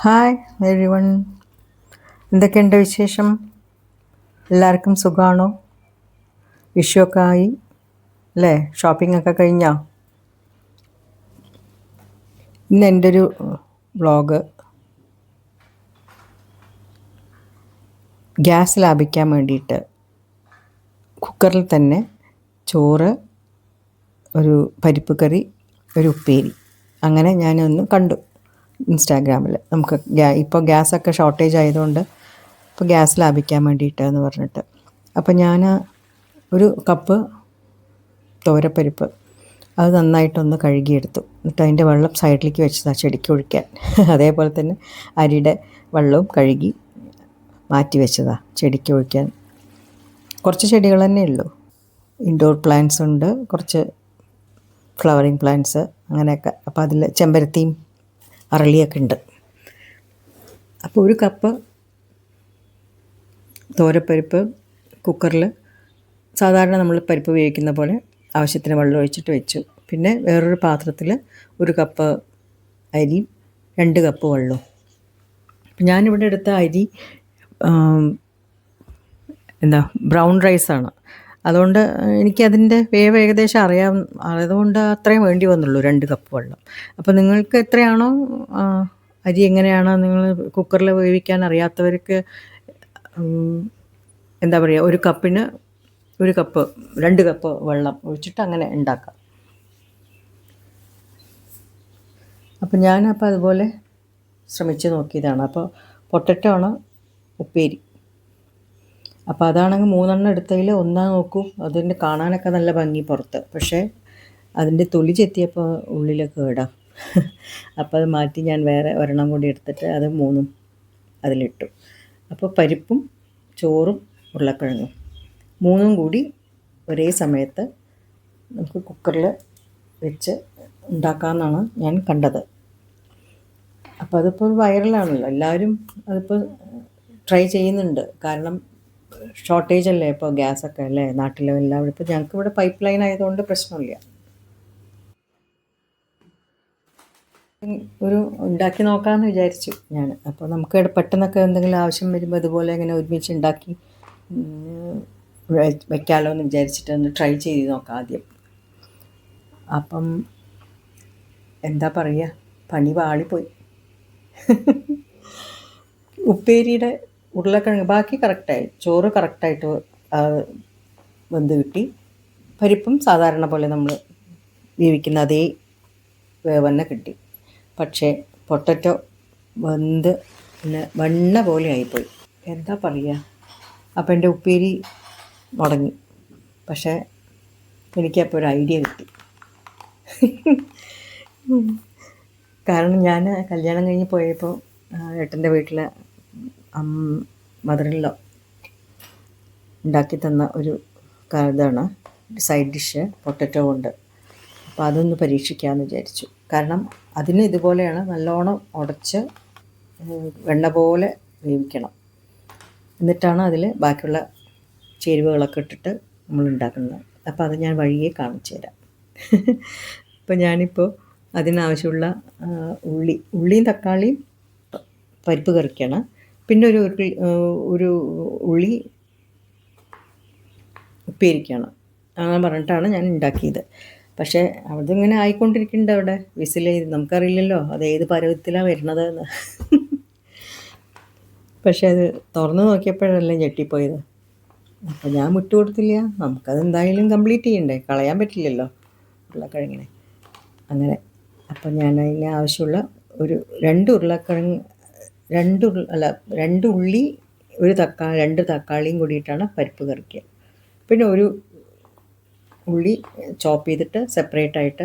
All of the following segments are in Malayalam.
ഹായ് എവരി വൺ, എന്തൊക്കെയുണ്ട് വിശേഷം? എല്ലാവർക്കും സുഖമാണോ? വിഷുവൊക്കെ ആയി അല്ലേ? ഷോപ്പിംഗ് ഒക്കെ കഴിഞ്ഞോ? ഇന്ന് എൻ്റെ ഒരു വ്ളോഗ് ഗ്യാസ് ലാഭിക്കാൻ വേണ്ടിയിട്ട് കുക്കറിൽ തന്നെ ചോറ്, ഒരു പരിപ്പ് കറി, ഒരു ഉപ്പേരി, അങ്ങനെ ഞാനൊന്ന് കണ്ടു ഇൻസ്റ്റാഗ്രാമിൽ. നമുക്ക് ഇപ്പോൾ ഗ്യാസൊക്കെ ഷോർട്ടേജ് ആയതുകൊണ്ട് ഇപ്പോൾ ഗ്യാസ് ലാഭിക്കാൻ വേണ്ടിയിട്ട് എന്ന് പറഞ്ഞിട്ട്. അപ്പോൾ ഞാൻ ഒരു കപ്പ് തോരപ്പരിപ്പ് അത് നന്നായിട്ടൊന്ന് കഴുകിയെടുത്തു. എന്നിട്ട് അതിൻ്റെ വെള്ളം സൈഡിലേക്ക് വെച്ചതാണ് ചെടിക്ക് ഒഴിക്കാൻ. അതേപോലെ തന്നെ അരിയുടെ വെള്ളവും കഴുകി മാറ്റി വെച്ചതാണ് ചെടിക്ക് ഒഴിക്കാൻ. കുറച്ച് ചെടികൾ തന്നെ ഉള്ളൂ. ഇൻഡോർ പ്ലാന്റ്സ് ഉണ്ട്, കുറച്ച് ഫ്ലവറിങ് പ്ലാന്റ്സ്, അങ്ങനെയൊക്കെ. അപ്പോൾ അതിൽ ചെമ്പരത്തിയും അറളിയൊക്കെ ഉണ്ട്. അപ്പോൾ ഒരു കപ്പ് തോരപ്പരിപ്പ് കുക്കറിൽ സാധാരണ നമ്മൾ പരിപ്പ് വേവിക്കുന്ന പോലെ ആവശ്യത്തിന് വെള്ളം ഒഴിച്ചിട്ട് വെച്ചു. പിന്നെ വേറൊരു പാത്രത്തിൽ ഒരു കപ്പ് അരി, 2 കപ്പ് വെള്ളവും. ഞാനിവിടെ എടുത്ത അരി ബ്രൗൺ റൈസാണ്. അതുകൊണ്ട് എനിക്കതിൻ്റെ വേവ് ഏകദേശം അറിയാം. അതുകൊണ്ട് അത്രയും വേണ്ടി വന്നുള്ളൂ, 2 കപ്പ് വെള്ളം. അപ്പോൾ നിങ്ങൾക്ക് എത്രയാണോ അരി, എങ്ങനെയാണോ നിങ്ങൾ കുക്കറിൽ വേവിക്കാൻ അറിയാത്തവർക്ക് എന്താ പറയുക, ഒരു കപ്പിന് 1 കപ്പ് 2 കപ്പ് വെള്ളം ഒഴിച്ചിട്ട് അങ്ങനെ ഉണ്ടാക്കാം. അപ്പോൾ ഞാനപ്പോൾ അതുപോലെ ശ്രമിച്ച് നോക്കിയതാണ്. അപ്പോൾ പൊട്ടറ്റോ ആണ് ഉപ്പേരി. അപ്പോൾ അതാണെങ്കിൽ 3 എടുത്തതിൽ ഒന്നാ നോക്കൂ, അതിൻ്റെ കാണാനൊക്കെ നല്ല ഭംഗി പുറത്ത്, പക്ഷേ അതിൻ്റെ തൊലി ചെത്തിയപ്പോൾ ഉള്ളിലൊക്കെ കേടാ. അപ്പോൾ അത് മാറ്റി ഞാൻ വേറെ ഒരെണ്ണം കൂടി എടുത്തിട്ട് അത് 3 അതിലിട്ടു. അപ്പോൾ പരിപ്പും ചോറും ഉരുളക്കിഴങ്ങും 3 കൂടി ഒരേ സമയത്ത് നമുക്ക് കുക്കറിൽ വെച്ച് ഉണ്ടാക്കാമെന്നാണ് ഞാൻ കണ്ടത്. അപ്പോൾ അതിപ്പോൾ വൈറലാണല്ലോ, എല്ലാവരും അതിപ്പോൾ ട്രൈ ചെയ്യുന്നുണ്ട്. കാരണം ഷോർട്ടേജ് അല്ലേ ഇപ്പോൾ ഗ്യാസൊക്കെ അല്ലേ നാട്ടിലും എല്ലാവരും. ഇപ്പോൾ ഞങ്ങൾക്ക് ഇവിടെ പൈപ്പ് ലൈൻ ആയതുകൊണ്ട് പ്രശ്നമില്ല. ഒരു ഉണ്ടാക്കി നോക്കാമെന്ന് വിചാരിച്ചു ഞാൻ. അപ്പോൾ നമുക്ക് പെട്ടെന്നൊക്കെ എന്തെങ്കിലും ആവശ്യം വരുമ്പോൾ അതുപോലെ ഇങ്ങനെ ഒരുമിച്ച് ഉണ്ടാക്കി വയ്ക്കാമല്ലോ എന്ന് വിചാരിച്ചിട്ട് ഒന്ന് ട്രൈ ചെയ്ത് നോക്കാം ആദ്യം. അപ്പം എന്താ പറയുക, പണി പാളിപ്പോയി. ഉപ്പേരിയുടെ ഉരുളക്കിഴങ്ങ് ബാക്കി കറക്റ്റായി, ചോറ് കറക്റ്റായിട്ട് വെന്ത് കിട്ടി. പരിപ്പും സാധാരണ പോലെ നമ്മൾ വേവിക്കുന്ന അതേ വേവ് തന്നെ കിട്ടി. പക്ഷേ പൊട്ടറ്റോ വെന്ത് പിന്നെ വെണ്ണ പോലെ ആയിപ്പോയി. എന്താ പറയുക. അപ്പോൾ എൻ്റെ ഉപ്പേരി മുടങ്ങി. പക്ഷേ എനിക്കപ്പോൾ ഒരു ഐഡിയ കിട്ടി. കാരണം ഞാൻ കല്യാണം കഴിഞ്ഞ് പോയപ്പോൾ ഏട്ടൻ്റെ വീട്ടിൽ മദറിലോ ഉണ്ടാക്കി തന്ന ഒരു ഇതാണ് സൈഡ് ഡിഷ് പൊട്ടറ്റോ കൊണ്ട്. അപ്പോൾ അതൊന്ന് പരീക്ഷിക്കാമെന്ന് വിചാരിച്ചു. കാരണം അതിന് ഇതുപോലെയാണ്, നല്ലോണം ഉടച്ച് വെണ്ണ പോലെ വേവിക്കണം. എന്നിട്ടാണ് അതിൽ ബാക്കിയുള്ള ചേരുവകളൊക്കെ ഇട്ടിട്ട് നമ്മൾ ഉണ്ടാക്കുന്നത്. അപ്പോൾ അത് ഞാൻ വഴിയെ കാണിച്ചു തരാം. അപ്പോൾ ഞാനിപ്പോൾ അതിനാവശ്യമുള്ള ഉള്ളിയും തക്കാളിയും പരിപ്പ് കറിക്കാണ്. പിന്നെ ഒരു ഉള്ളി ഉപ്പേരിക്കാണ്. അങ്ങനെ പറഞ്ഞിട്ടാണ് ഞാൻ ഉണ്ടാക്കിയത്. പക്ഷേ അതിങ്ങനെ ആയിക്കൊണ്ടിരിക്കുന്നുണ്ട് അവിടെ വിസിൽ ചെയ്ത്. നമുക്കറിയില്ലല്ലോ അത് ഏത് പരുവത്തിലാണ് വരുന്നത് എന്ന്. പക്ഷേ അത് തുറന്ന് നോക്കിയപ്പോഴല്ലേ ഞെട്ടിപ്പോയത്. അപ്പോൾ ഞാൻ വിട്ടുകൊടുത്തില്ല. നമുക്കത് എന്തായാലും കംപ്ലീറ്റ് ചെയ്യണ്ടേ, കളയാൻ പറ്റില്ലല്ലോ ഉരുളക്കിഴങ്ങിനെ. അങ്ങനെ അപ്പോൾ ഞാൻ അതിന് ആവശ്യമുള്ള ഒരു 2 ഉരുളക്കിഴങ്ങ്, 2 ഉള്ളി, 2 തക്കാളിയും കൂടിയിട്ടാണ് പരിപ്പ് കറിക്കുക. പിന്നെ ഒരു ഉള്ളി ചോപ്പ് ചെയ്തിട്ട് സെപ്പറേറ്റായിട്ട്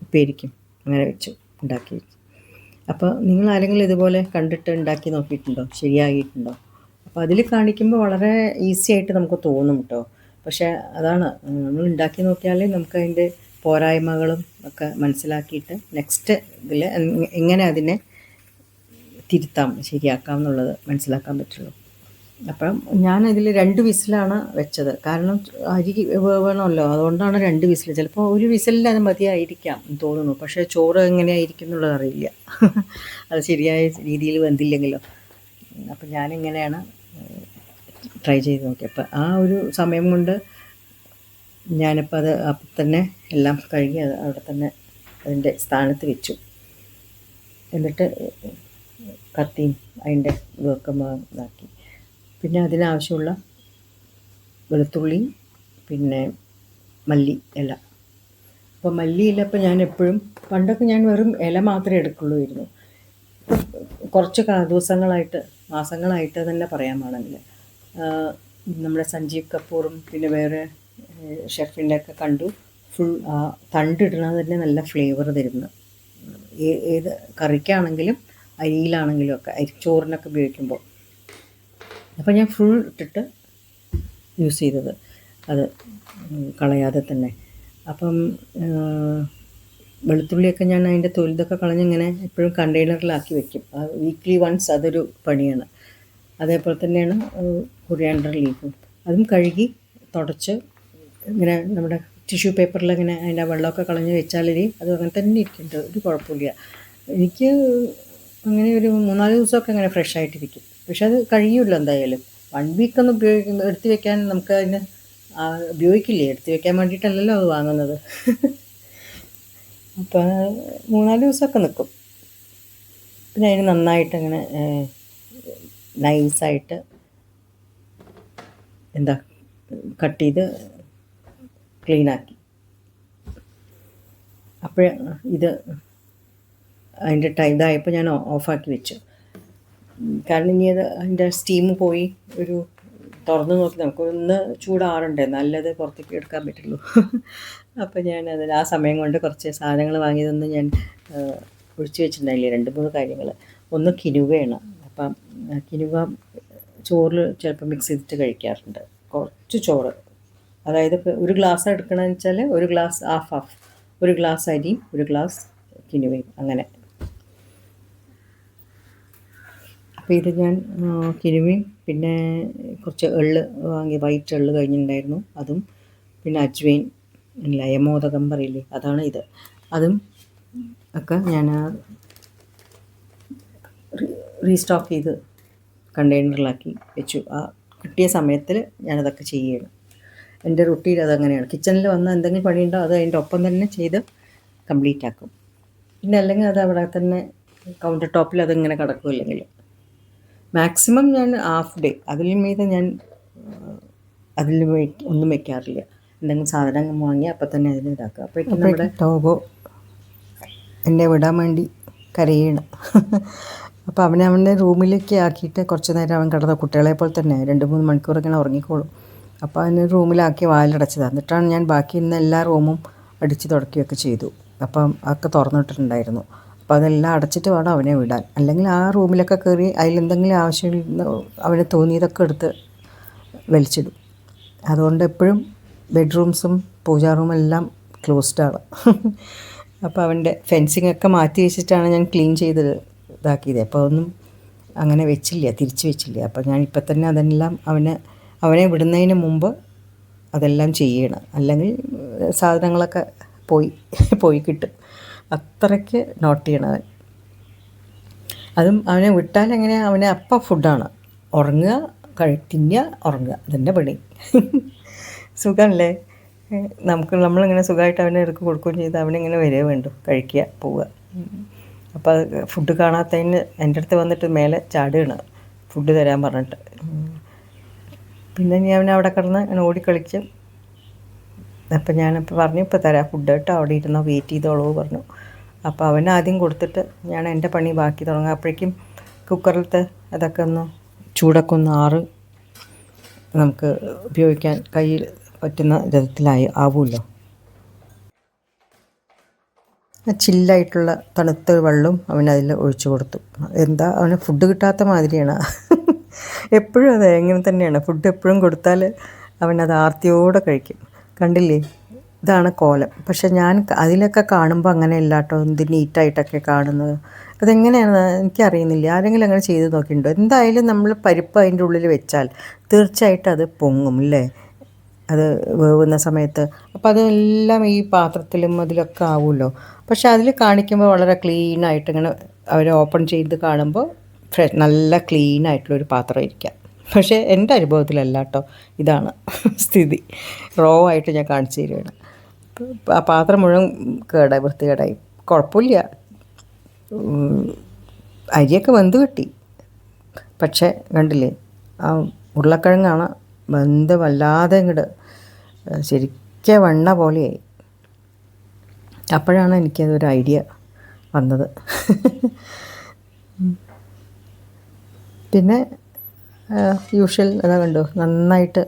ഉപ്പേരിക്കും അങ്ങനെ വെച്ചു ഉണ്ടാക്കി. അപ്പോൾ നിങ്ങൾ ആരെങ്കിലും ഇതുപോലെ കണ്ടിട്ട് ഉണ്ടാക്കി നോക്കിയിട്ടുണ്ടോ? ശരിയായിട്ടുണ്ടോ? അപ്പോൾ അതിൽ കാണിക്കുമ്പോൾ വളരെ ഈസി ആയിട്ട് നമുക്ക് തോന്നും കേട്ടോ. പക്ഷേ അതാണ്, നമ്മൾ ഉണ്ടാക്കി നോക്കിയാലേ നമുക്കതിൻ്റെ പോരായ്മകളും ഒക്കെ മനസ്സിലാക്കിയിട്ട് നെക്സ്റ്റ് ഇതിൽ എങ്ങനെ അതിനെ തിരുത്താം, ശരിയാക്കാം എന്നുള്ളത് മനസ്സിലാക്കാൻ പറ്റുള്ളൂ. അപ്പം ഞാനതിൽ 2 വിസിലാണ് വെച്ചത്. കാരണം അരി വേവണമല്ലോ. അതുകൊണ്ടാണ് 2 വിസിൽ. ചിലപ്പോൾ 1 വിസിലിൽ അത് മതിയായിരിക്കാം എന്ന് തോന്നുന്നു. പക്ഷേ ചോറ് എങ്ങനെയായിരിക്കും എന്നുള്ളത് അറിയില്ല. അത് ശരിയായ രീതിയിൽ വെന്തില്ലെങ്കിലോ. അപ്പം ഞാനിങ്ങനെയാണ് ട്രൈ ചെയ്ത് നോക്കിയത്. അപ്പം ആ ഒരു സമയം കൊണ്ട് ഞാനിപ്പോൾ അത് അപ്പം തന്നെ എല്ലാം കഴുകി അത് അവിടെ തന്നെ അതിൻ്റെ സ്ഥാനത്ത് വെച്ചു. എന്നിട്ട് കത്തിയും അതിൻ്റെ ഇതൊക്കെ ഇതാക്കി. പിന്നെ അതിനാവശ്യമുള്ള വെളുത്തുള്ളി, പിന്നെ മല്ലി ഇല. അപ്പോൾ മല്ലി ഇല ഇപ്പോൾ ഞാൻ എപ്പോഴും, പണ്ടൊക്കെ ഞാൻ വെറും ഇല മാത്രമേ എടുക്കുള്ളൂയിരുന്നു. കുറച്ച് ദിവസങ്ങളായിട്ട്, മാസങ്ങളായിട്ട് തന്നെ പറയാൻ പാടില്ല, നമ്മുടെ സഞ്ജീവ് കപൂറും പിന്നെ വേറെ ഷെഫിൻ്റെ ഒക്കെ കണ്ടു ഫുൾ തണ്ടിടുന്നത് തന്നെ നല്ല ഫ്ലേവർ തരുന്നു. ഏത് കറിക്കാണെങ്കിലും അരിയിലാണെങ്കിലും ഒക്കെ, ചോറിനൊക്കെ ഉപയോഗിക്കുമ്പോൾ. അപ്പോൾ ഞാൻ ഫുൾ ഇട്ടിട്ട് യൂസ് ചെയ്തത് അത് കളയാതെ തന്നെ. അപ്പം വെളുത്തുള്ളിയൊക്കെ ഞാൻ അതിൻ്റെ തൊലിതൊക്കെ കളഞ്ഞിങ്ങനെ എപ്പോഴും കണ്ടെയ്നറിലാക്കി വെക്കും. വീക്ക്ലി വൺസ് അതൊരു പണിയാണ്. അതേപോലെ തന്നെയാണ് കൊറിയാണ്ടർ ലീഫും. അതും കഴുകി തുടച്ച് ഇങ്ങനെ നമ്മുടെ ടിഷ്യൂ പേപ്പറിലിങ്ങനെ അതിൻ്റെ വെള്ളമൊക്കെ കളഞ്ഞ് വെച്ചാലേ അത് അങ്ങനെ തന്നെ ഇരിക്കുന്നുണ്ട്, ഒരു കുഴപ്പമില്ല. എനിക്ക് അങ്ങനെ ഒരു 3-4 ദിവസമൊക്കെ അങ്ങനെ ഫ്രഷ് ആയിട്ടിരിക്കും. പക്ഷെ അത് കഴിയുമല്ലോ എന്തായാലും. 1 വീക്കൊന്നും എടുത്ത് വെക്കാൻ നമുക്ക് അതിന് ഉപയോഗിക്കില്ലേ, എടുത്ത് വെക്കാൻ വേണ്ടിയിട്ടല്ലല്ലോ അത് വാങ്ങുന്നത്. അപ്പോൾ 3-4 ദിവസമൊക്കെ നിൽക്കും. പിന്നെ അതിന് നന്നായിട്ട് അങ്ങനെ നൈസായിട്ട് കട്ട് ചെയ്ത് ക്ലീനാക്കി. അപ്പോൾ ഇത് അതിൻ്റെ ഇതായപ്പോൾ ഞാൻ ഓഫാക്കി വെച്ചു. കാരണം ഇനി അത് അതിൻ്റെ സ്റ്റീം പോയി ഒരു തുറന്ന് നോക്കി നമുക്കൊന്ന് ചൂടാറണ്ടേ, നല്ലത് പുറത്തേക്ക് എടുക്കാൻ പറ്റുള്ളൂ. അപ്പോൾ ഞാനതിൽ ആ സമയം കൊണ്ട് കുറച്ച് സാധനങ്ങൾ വാങ്ങിയതൊന്ന് ഞാൻ ഒഴിച്ച് വെച്ചിട്ടുണ്ടായില്ലേ, 2-3 കാര്യങ്ങൾ. ഒന്ന് കിനുവയാണ്. അപ്പം കിനുവ ചോറിൽ ചിലപ്പോൾ മിക്സ് ചെയ്തിട്ട് കഴിക്കാറുണ്ട്. കുറച്ച് ചോറ്, അതായത് ഒരു ഗ്ലാസ് എടുക്കണമെന്ന് വെച്ചാൽ 1 ഗ്ലാസ് ഹാഫ് 1 ഗ്ലാസ് അരിയും 1 ഗ്ലാസ് കിനുവയും അങ്ങനെ. അപ്പോൾ ഇത് ഞാൻ കിനുവയും പിന്നെ കുറച്ച് എള്ള് വാങ്ങി, വൈറ്റ് എള്ള് കഴിഞ്ഞിട്ടുണ്ടായിരുന്നു, അതും പിന്നെ അജ്വൈൻ ലയമോദകം പറയില്ലേ, അതാണ് ഇത്. അതും ഒക്കെ ഞാൻ റീസ്റ്റോക്ക് ചെയ്ത് കണ്ടെയ്നറിലാക്കി വെച്ചു. ആ കിട്ടിയ സമയത്തിൽ ഞാനതൊക്കെ ചെയ്യുകയാണ്. എൻ്റെ റുട്ടീൻ അതങ്ങനെയാണ്. കിച്ചണിൽ വന്ന് എന്തെങ്കിലും പണിയുണ്ടോ അത് അതിൻ്റെ ഒപ്പം തന്നെ ചെയ്ത് കംപ്ലീറ്റ് ആക്കും. പിന്നെ അല്ലെങ്കിൽ അത് അവിടെ തന്നെ കൗണ്ടർ ടോപ്പിൽ അതിങ്ങനെ കിടക്കുമില്ലെങ്കിൽ മാക്സിമം ഞാൻ ഹാഫ് ഡേ, അതിൽ മീതെ ഞാൻ അതിൽ ഒന്നും വയ്ക്കാറില്ല. എന്തെങ്കിലും സാധനം വാങ്ങി അപ്പം തന്നെ അതിന് ഇതാക്കുക. അപ്പോഴേക്കും നമ്മുടെ ടോബോ എന്നെ വിടാൻ വേണ്ടി കരയണം. അപ്പോൾ അവൻ്റെ റൂമിലേക്ക് ആക്കിയിട്ട് കുറച്ച് നേരം അവൻ കിടന്ന, കുട്ടികളെ പോലെ തന്നെ 2-3 മണിക്കൂർ ഇങ്ങനെ ഉറങ്ങിക്കോളും. അപ്പോൾ അതിന് റൂമിലാക്കി വാതിലടച്ചത്. എന്നിട്ടാണ് ഞാൻ ബാക്കി ഇന്ന് എല്ലാ റൂമും അടിച്ച് തുടക്കുകയൊക്കെ ചെയ്തു. അപ്പം അതൊക്കെ തുറന്നിട്ടിട്ടുണ്ടായിരുന്നു. അപ്പോൾ അതെല്ലാം അടച്ചിട്ട് വേണം അവനെ വിടാൻ. അല്ലെങ്കിൽ ആ റൂമിലൊക്കെ കയറി അതിലെന്തെങ്കിലും ആവശ്യം അവന് തോന്നിയതൊക്കെ എടുത്ത് വലിച്ചിടും. അതുകൊണ്ട് എപ്പോഴും ബെഡ്റൂംസും പൂജാ റൂമെല്ലാം ക്ലോസ്ഡാണ്. അപ്പോൾ അവൻ്റെ ഫെൻസിങ്ങൊക്കെ മാറ്റി വെച്ചിട്ടാണ് ഞാൻ ക്ലീൻ ചെയ്തത് ഇതാക്കിയത്. അപ്പോൾ ഒന്നും അങ്ങനെ വെച്ചില്ല, തിരിച്ച് വെച്ചില്ല. അപ്പോൾ ഞാൻ ഇപ്പം തന്നെ അതെല്ലാം അവനെ വിടുന്നതിന് മുമ്പ് അതെല്ലാം ചെയ്യണം. അല്ലെങ്കിൽ സാധനങ്ങളൊക്കെ പോയി കിട്ടും. അത്രയ്ക്ക് നോട്ട് ചെയ്യണം അവൻ. അതും അവനെ വിട്ടാൽ എങ്ങനെയാണ്, അവനെ അപ്പം ഫുഡാണ്. ഉറങ്ങുക, തിന്നുക, ഉറങ്ങുക, അതിൻ്റെ പണി. സുഖമല്ലേ നമ്മളിങ്ങനെ സുഖമായിട്ട് അവനെ എടുക്കുക കൊടുക്കുകയും ചെയ്ത് അവനിങ്ങനെ വരിക വേണ്ടു, കഴിക്കുക, പോവുക. അപ്പോൾ അത് ഫുഡ് കാണാത്തതിന് എൻ്റെ അടുത്ത് വന്നിട്ട് മേലെ ചാടുകയാണ് ഫുഡ് തരാൻ പറഞ്ഞിട്ട്. പിന്നെ ഞാൻ അവനെ അവിടെ കിടന്ന് അങ്ങനെ ഓടിക്കളിച്ച്. അപ്പം ഞാനപ്പോൾ പറഞ്ഞു, ഇപ്പോൾ തരാം ഫുഡ് കേട്ടോ, അവിടെ ഇരുന്നോ, വെയിറ്റ് ചെയ്തോളൂ പറഞ്ഞു. അപ്പോൾ അവൻ ആദ്യം കൊടുത്തിട്ട് ഞാൻ എൻ്റെ പണി ബാക്കി തുടങ്ങുക. അപ്പോഴേക്കും കുക്കറിലത്തെ അതൊക്കെ ഒന്ന് ചൂടൊക്കെ ഒന്ന് നമുക്ക് ഉപയോഗിക്കാൻ കയ്യിൽ പറ്റുന്ന വിധത്തിലായി ആവുമല്ലോ. ചില്ലായിട്ടുള്ള തണുത്ത വെള്ളവും അവനതിൽ ഒഴിച്ചു കൊടുത്തു. എന്താ അവന് ഫുഡ് കിട്ടാത്ത മാതിരിയാണ്. എപ്പോഴും അതെ, എങ്ങനെ തന്നെയാണ്. ഫുഡ് എപ്പോഴും കൊടുത്താൽ അവനത് ആർത്തിയോടെ കഴിക്കും. കണ്ടില്ലേ, ഇതാണ് കോലം. പക്ഷെ ഞാൻ അതിലൊക്കെ കാണുമ്പോൾ അങ്ങനെയല്ല കേട്ടോ, എന്ത് നീറ്റായിട്ടൊക്കെ കാണുന്നത്. അതെങ്ങനെയാണ് എനിക്കറിയുന്നില്ല. ആരെങ്കിലും അങ്ങനെ ചെയ്ത് നോക്കിയിട്ടുണ്ടോ? എന്തായാലും നമ്മൾ പരിപ്പ് അതിൻ്റെ ഉള്ളിൽ വെച്ചാൽ തീർച്ചയായിട്ടും അത് പൊങ്ങും അല്ലേ, അത് വേവുന്ന സമയത്ത്. അപ്പോൾ അതെല്ലാം ഈ പാത്രത്തിലും അതിലൊക്കെ ആവുമല്ലോ. പക്ഷെ അതിൽ കാണിക്കുമ്പോൾ വളരെ ക്ലീനായിട്ട് ഇങ്ങനെ അവർ ഓപ്പൺ ചെയ്ത് കാണുമ്പോൾ നല്ല ക്ലീനായിട്ടുള്ളൊരു പാത്രമായിരിക്കാം. പക്ഷേ എൻ്റെ അനുഭവത്തിലല്ല കേട്ടോ, ഇതാണ് സ്ഥിതി. റോ ആയിട്ട് ഞാൻ കാണിച്ചു തരികയാണ്. ആ പാത്രം മുഴുവൻ വൃത്തികേടായി. കുഴപ്പമില്ല, അരിയൊക്കെ വെന്ത് കിട്ടി. പക്ഷേ കണ്ടില്ലേ, ആ ഉരുളക്കിഴങ്ങാണ് വെന്ത് വല്ലാതെ ഇങ്ങോട്ട് ശരിക്കും വെണ്ണ പോലെയായി. അപ്പോഴാണ് എനിക്കതൊരു ഐഡിയ വന്നത്. പിന്നെ യൂഷ്വൽ അതാ കണ്ടോ, നന്നായിട്ട്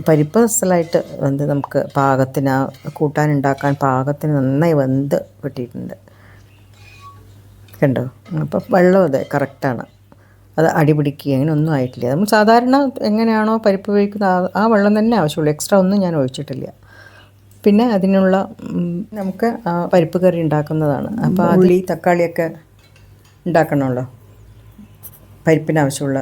പരിപ്പ് അസലായിട്ട് വെന്ത് നമുക്ക് പാകത്തിന് കൂട്ടാനുണ്ടാക്കാൻ പാകത്തിന് നന്നായി വെന്ത് കിട്ടിയിട്ടുണ്ട്. കണ്ടോ, അപ്പോൾ വെള്ളം അതെ കറക്റ്റാണ്, അത് അടിപിടിക്കുക അങ്ങനെ ഒന്നും ആയിട്ടില്ല. നമ്മൾ സാധാരണ എങ്ങനെയാണോ പരിപ്പ് വേവിക്കുന്നത് ആ വെള്ളം തന്നെ ആവശ്യമുള്ളൂ, എക്സ്ട്രാ ഒന്നും ഞാൻ ഒഴിച്ചിട്ടില്ല. പിന്നെ അതിനുള്ള നമുക്ക് പരിപ്പ് കറി ഉണ്ടാക്കുന്നതാണ്. അപ്പോൾ ഉള്ളി തക്കാളിയൊക്കെ ഉണ്ടാക്കണമല്ലോ, പരിപ്പിന് ആവശ്യമുള്ള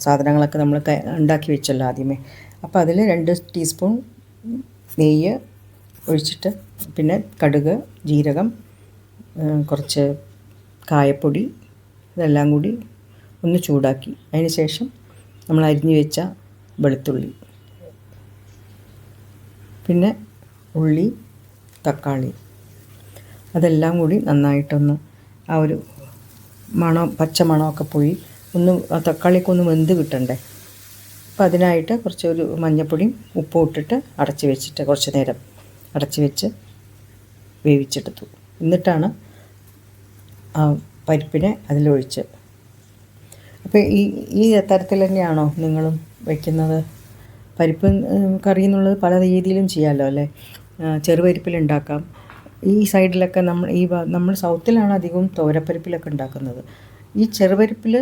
സാധനങ്ങളൊക്കെ നമ്മൾ ഉണ്ടാക്കി വെച്ചല്ലോ ആദ്യമേ. അപ്പോൾ അതിൽ 2 ടീസ്പൂൺ നെയ്യ് ഒഴിച്ചിട്ട്, പിന്നെ കടുക്, ജീരകം, കുറച്ച് കായപ്പൊടി, ഇതെല്ലാം കൂടി ഒന്ന് ചൂടാക്കി അതിന് ശേഷം നമ്മൾ അരിഞ്ഞു വെച്ച വെളുത്തുള്ളി, പിന്നെ ഉള്ളി, തക്കാളി, അതെല്ലാം കൂടി നന്നായിട്ടൊന്ന് ആ ഒരു പച്ച മണമൊക്കെ പോയി ഒന്ന് ആ തക്കാളിയൊക്കെ ഒന്ന് വെന്ത് കിട്ടണ്ടേ. അപ്പം അതിനായിട്ട് കുറച്ചൊരു മഞ്ഞൾപ്പൊടിയും ഉപ്പും ഇട്ടിട്ട് അടച്ച് വെച്ചിട്ട് കുറച്ച് നേരം അടച്ച് വെച്ച് വേവിച്ചെടുത്തു. എന്നിട്ടാണ് ആ പരിപ്പിനെ അതിലൊഴിച്ച്. അപ്പോൾ ഈ തരത്തിൽ തന്നെയാണോ നിങ്ങളും വയ്ക്കുന്നത്? പരിപ്പ് കറി എന്നുള്ളത് പല രീതിയിലും ചെയ്യാമല്ലോ അല്ലേ. ചെറുപരിപ്പിലുണ്ടാക്കാം. ഈ സൈഡിലൊക്കെ നമ്മൾ സൗത്തിലാണ് അധികവും തോരപ്പരിപ്പിലൊക്കെ ഉണ്ടാക്കുന്നത്. ഈ ചെറുപരിപ്പിൽ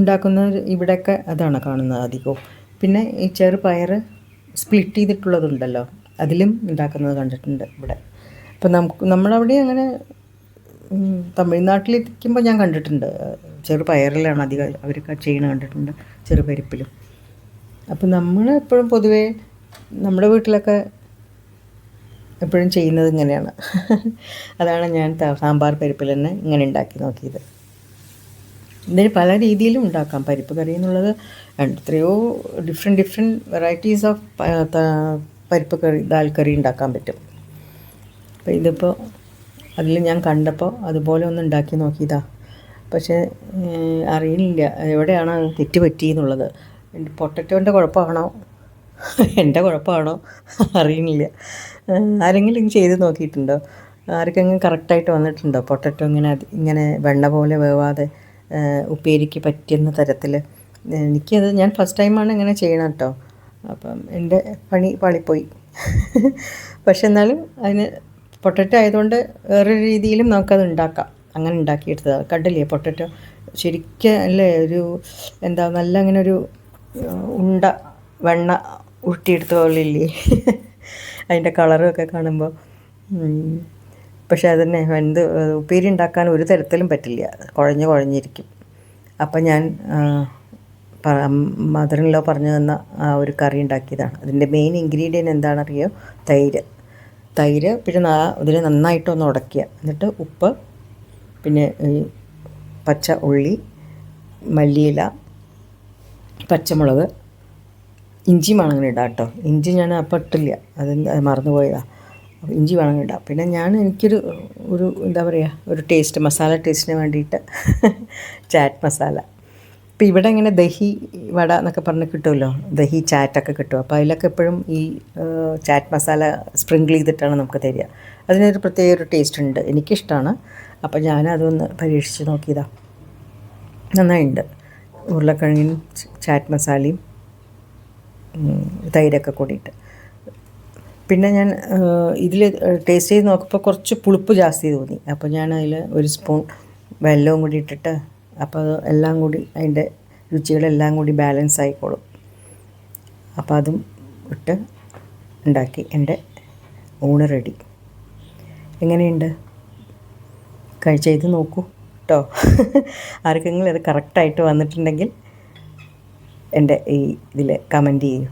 ഉണ്ടാക്കുന്നത് ഇവിടെയൊക്കെ അതാണ് കാണുന്നത് അധികവും. പിന്നെ ഈ ചെറുപയർ സ്പ്ലിറ്റ് ചെയ്തിട്ടുള്ളതുണ്ടല്ലോ, അതിലും ഉണ്ടാക്കുന്നത് കണ്ടിട്ടുണ്ട് ഇവിടെ. അപ്പം നമ്മളവിടെ അങ്ങനെ തമിഴ്നാട്ടിലിരിക്കുമ്പോൾ ഞാൻ കണ്ടിട്ടുണ്ട്, ചെറുപയറിലാണ് അധികം അവരൊക്കെ ചെയ്യണത് കണ്ടിട്ടുണ്ട്, ചെറുപരിപ്പിലും. അപ്പം നമ്മൾ എപ്പോഴും പൊതുവേ നമ്മുടെ വീട്ടിലൊക്കെ എപ്പോഴും ചെയ്യുന്നത് ഇങ്ങനെയാണ്. അതാണ് ഞാൻ സാമ്പാർ പരിപ്പിൽ തന്നെ ഇങ്ങനെ ഉണ്ടാക്കി നോക്കിയത്. ഇതിന് പല രീതിയിലും ഉണ്ടാക്കാം പരിപ്പ് കറി എന്നുള്ളത്. എത്രയോ ഡിഫറെൻറ്റ് വെറൈറ്റീസ് ഓഫ് പരിപ്പ് കറി, ദാൽ കറി ഉണ്ടാക്കാൻ പറ്റും. അപ്പോൾ ഇതിപ്പോൾ അതിൽ ഞാൻ കണ്ടപ്പോൾ അതുപോലെ ഒന്ന് ഉണ്ടാക്കി നോക്കിയതാണ്. പക്ഷേ അറിയില്ല എവിടെയാണ് തെറ്റ് പറ്റിയെന്നുള്ളത്. പൊട്ടറ്റോൻ്റെ കുഴപ്പമാണോ എൻ്റെ കുഴപ്പമാണോ അറിയുന്നില്ല. ആരെങ്കിലും ചെയ്ത് നോക്കിയിട്ടുണ്ടോ? ആർക്കെങ്കിലും കറക്റ്റായിട്ട് വന്നിട്ടുണ്ടോ? പൊട്ടറ്റോ ഇങ്ങനെ വെണ്ണ പോലെ വേവാതെ ഉപ്പേരിക്ക് പറ്റുന്ന തരത്തിൽ. ഞാൻ ഫസ്റ്റ് ടൈമാണ് ഇങ്ങനെ ചെയ്യണം കേട്ടോ. അപ്പം എൻ്റെ പണി പാളിപ്പോയി. പക്ഷെ എന്നാലും അതിന് പൊട്ടറ്റോ ആയതുകൊണ്ട് വേറൊരു രീതിയിലും നമുക്കത് ഉണ്ടാക്കാം. അങ്ങനെ ഉണ്ടാക്കിയെടുത്തതാണ്. കണ്ടില്ലേ പൊട്ടറ്റോ ശരിക്കും അല്ലേ, ഒരു എന്താ നല്ല അങ്ങനെ ഒരു ഉണ്ട വെണ്ണ ഉരുട്ടിയെടുത്ത പോലെ ഇല്ലേ അതിൻ്റെ കളറൊക്കെ കാണുമ്പോൾ. പക്ഷേ അതന്നെ ഉപ്പേരി ഉണ്ടാക്കാൻ ഒരു തരത്തിലും പറ്റില്ല, കുഴഞ്ഞിരിക്കും. അപ്പം ഞാൻ മദറിൻലോ പറഞ്ഞു തന്ന ആ ഒരു കറി ഉണ്ടാക്കിയതാണ്. അതിൻ്റെ മെയിൻ ഇൻഗ്രീഡിയൻറ്റ് എന്താണെന്നറിയോ? തൈര് പിന്നെ ഇതിൽ നന്നായിട്ടൊന്ന് ഉടയ്ക്കുക. എന്നിട്ട് ഉപ്പ്, പിന്നെ പച്ച ഉള്ളി, മല്ലിയില, പച്ചമുളക്, ഇഞ്ചി വേണമെങ്കിൽ ഇടാം കേട്ടോ. ഇഞ്ചി ഞാൻ അപ്പം ഇട്ടില്ല, അത് മറന്നുപോയതാണ്. ഇഞ്ചി വേണമെങ്കിൽ ഇടാം. പിന്നെ എനിക്കൊരു എന്താ പറയുക, ഒരു മസാല ടേസ്റ്റിന് വേണ്ടിയിട്ട് ചാറ്റ് മസാല. ഇപ്പോൾ ഇവിടെ ഇങ്ങനെ ദഹി വട എന്നൊക്കെ പറഞ്ഞ് കിട്ടുമല്ലോ, ദഹി ചാറ്റൊക്കെ കിട്ടും. അപ്പോൾ അതിലൊക്കെ എപ്പോഴും ഈ ചാറ്റ് മസാല സ്പ്രിങ്കിൾ ചെയ്തിട്ടാണ് നമുക്ക് തരിക. അതിനൊരു പ്രത്യേക ഒരു ടേസ്റ്റ് ഉണ്ട്, എനിക്കിഷ്ടമാണ്. അപ്പോൾ ഞാനതൊന്ന് പരീക്ഷിച്ച് നോക്കിയതാണ്. നന്നായിട്ടുണ്ട്. ഉരുളക്കിഴങ്ങിനും ചാറ്റ് മസാലയും തൈരൊക്കെ കൂടിയിട്ട്. പിന്നെ ഞാൻ ഇതിൽ ടേസ്റ്റ് ചെയ്ത് നോക്കുമ്പോൾ കുറച്ച് പുളിപ്പ് ജാസ്തി തോന്നി. അപ്പോൾ ഞാൻ അതിൽ 1 സ്പൂൺ വെല്ലവും കൂടി ഇട്ടിട്ട്, അപ്പോൾ അത് എല്ലാം കൂടി അതിൻ്റെ രുചികളെല്ലാം കൂടി ബാലൻസ് ആയിക്കോളും. അപ്പോൾ അതും ഇട്ട് ഉണ്ടാക്കി എൻ്റെ ഊണ് റെഡി. എങ്ങനെയുണ്ട്? ചെയ്ത് നോക്കൂ കേട്ടോ. ആർക്കെങ്കിലും ഇത് കറക്റ്റായിട്ട് വന്നിട്ടുണ്ടെങ്കിൽ എൻ്റെ ഈ ഇതിൽ കമൻറ്റ് ചെയ്യൂ.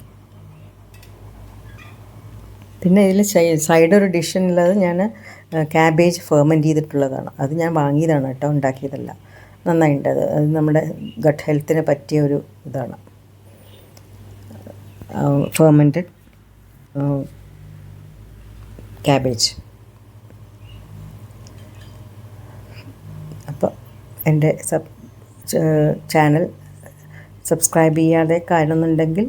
പിന്നെ ഇതിൽ സൈഡ് ഒരു ഡിഷുള്ളത് ഞാൻ ക്യാബേജ് ഫെർമെൻറ്റ് ചെയ്തിട്ടുള്ളതാണ്. അത് ഞാൻ വാങ്ങിയതാണ് കേട്ടോ, ഉണ്ടാക്കിയതല്ല. നന്നായിട്ടുണ്ട്. അത് നമ്മുടെ ഗട്ട് ഹെൽത്തിന് പറ്റിയ ഒരു ഇതാണ്. Fermented cabbage. അപ്പോൾ എൻ്റെ ചാനൽ സബ്സ്ക്രൈബ് ചെയ്യാതെ കാണുന്നുണ്ടെങ്കിൽ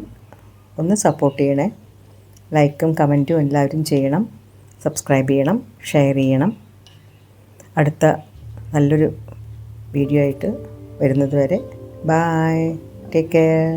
ഒന്ന് സപ്പോർട്ട് ചെയ്യണേ. ലൈക്കും കമൻറ്റും എല്ലാവരും ചെയ്യണം. സബ്സ്ക്രൈബ് ചെയ്യണം, ഷെയർ ചെയ്യണം. അടുത്ത നല്ലൊരു വീഡിയോ ആയിട്ട് വരുന്നത് വരെ ബായ്, ടേക്ക് കെയർ.